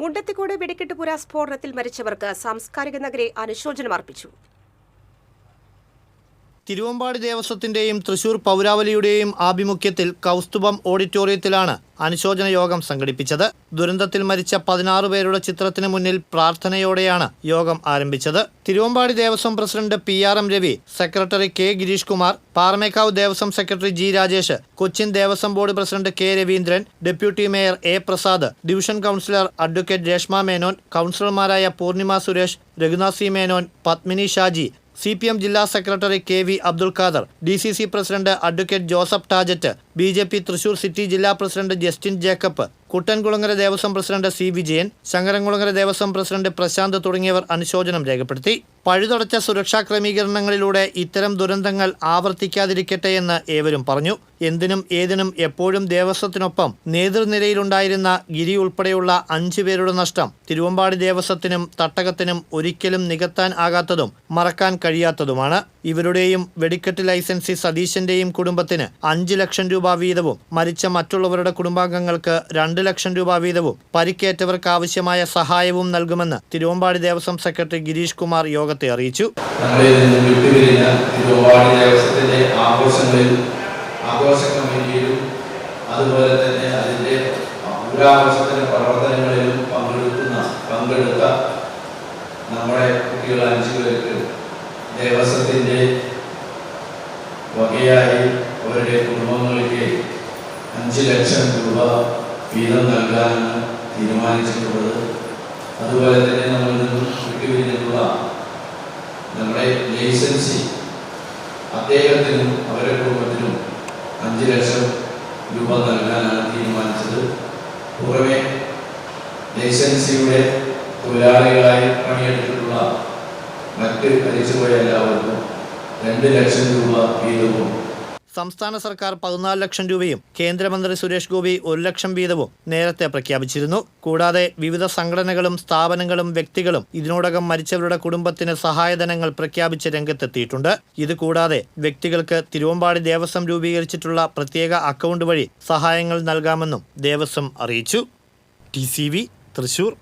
മുണ്ടത്തിക്കോട് വെടിക്കെട്ടുപുര സ്ഫോടനത്തിൽ മരിച്ചവർക്ക് സാംസ്കാരിക നഗരി അനുശോചനം അർപ്പിച്ചു. തിരുവമ്പാടി ദേവസ്വത്തിന്റെയും തൃശൂർ പൗരാവലിയുടെയും ആഭിമുഖ്യത്തിൽ കൗസ്തുഭം ഓഡിറ്റോറിയത്തിലാണ് അനുശോചന യോഗം സംഘടിപ്പിച്ചത്. ദുരന്തത്തിൽ മരിച്ച 16 പേരുടെ ചിത്രത്തിന് മുന്നിൽ പ്രാർത്ഥനയോടെയാണ് യോഗം ആരംഭിച്ചത്. Thiruvambadi Devaswom president PRM Ravi, secretary K Gireesh Kumar, Paramekkavu Devaswom secretary G Rajesh, Cochin Devaswom board president K Raveendran, deputy mayor A Prasad, division councillor advocate Reshma Menon, കൗൺസിലർമാരായ പൂർണിമ സുരേഷ്, രഘുനാഥ് C മേനോൻ, പത്മിനി ഷാജി, CPM ജില്ലാ secretary KV Abdul Khader, DCC president advocate Joseph Tajet, BJP Thrissur city ജില്ലാ president Justin Jacob, Kuttankulangara Devaswom president C Vijayan, Shankarankulangara Devaswom president Prashanth തുടങ്ങിയവർ അനുശോചനം രേഖപ്പെടുത്തി. പഴുതടച്ച സുരക്ഷാ ക്രമീകരണങ്ങളിലൂടെ ഇത്തരം ദുരന്തങ്ങൾ ആവർത്തിക്കാതിരിക്കട്ടെ എന്ന് ഏവരും പറഞ്ഞു. എന്തിനും ഏതിനും എപ്പോഴും ദേവസ്വത്തിനൊപ്പം നേതൃനിരയിലുണ്ടായിരുന്ന ഗിരി ഉൾപ്പെടെയുള്ള 5 പേരുടെ നഷ്ടം തിരുവമ്പാടി ദേവസ്വത്തിനും തട്ടകത്തിനും ഒരിക്കലും നികത്താൻ ആകാത്തതും മറക്കാൻ കഴിയാത്തതുമാണ്. ഇവരുടെയും വെടിക്കെട്ട് ലൈസൻസി സതീശന്റെയും കുടുംബത്തിന് 5 ലക്ഷം രൂപ വീതവും, മരിച്ച മറ്റുള്ളവരുടെ കുടുംബാംഗങ്ങൾക്ക് 2 ലക്ഷം രൂപ വീതവും, പരിക്കേറ്റവർക്ക് ആവശ്യമായ സഹായവും നൽകുമെന്ന് തിരുവമ്പാടി ദേവസ്വം സെക്രട്ടറി ഗിരീഷ് കുമാർ യോഗത്തെ അറിയിച്ചു. ആഘോഷ കമ്മിറ്റിയിലും അതുപോലെ തന്നെ അതിൻ്റെ പുരാഘോഷത്തിൻ്റെ പ്രവർത്തനങ്ങളിലും പങ്കെടുത്ത നമ്മുടെ കുട്ടികൾ 5 പേർക്ക് ദേവസ്വത്തിൻ്റെ വകയായി അവരുടെ കുടുംബങ്ങൾക്ക് 5 ലക്ഷം രൂപ വീതം നൽകാനാണ് തീരുമാനിച്ചിട്ടുള്ളത്. അതുപോലെ തന്നെ നമ്മൾ വിട്ടുപിരിഞ്ഞിട്ടുള്ള നമ്മുടെ ലൈസൻസി അദ്ദേഹത്തിനും അവരുടെ കുടുംബത്തിനും 5 ലക്ഷം രൂപ നൽകാനാണ് തീരുമാനിച്ചത്. പുറമെ ലൈസൻസിയുടെ തൊഴിലാളികളായി പണിയെടുത്തിട്ടുള്ള മറ്റ് മരിച്ചുപോയ എല്ലാവർക്കും 2 ലക്ഷം രൂപ വീതവും. സംസ്ഥാന സർക്കാർ 14 ലക്ഷം രൂപയും കേന്ദ്രമന്ത്രി സുരേഷ് ഗോപി 1 ലക്ഷം വീതവും നേരത്തെ പ്രഖ്യാപിച്ചിരുന്നു. കൂടാതെ വിവിധ സംഘടനകളും സ്ഥാപനങ്ങളും വ്യക്തികളും ഇതിനോടകം മരിച്ചവരുടെ കുടുംബത്തിന് സഹായധനങ്ങൾ പ്രഖ്യാപിച്ച് രംഗത്തെത്തിയിട്ടുണ്ട്. ഇത് കൂടാതെ വ്യക്തികൾക്ക് തിരുവമ്പാടി ദേവസ്വം രൂപീകരിച്ചിട്ടുള്ള പ്രത്യേക അക്കൗണ്ട് വഴി സഹായങ്ങൾ നൽകാമെന്നും ദേവസ്വം അറിയിച്ചു. TCV തൃശൂർ.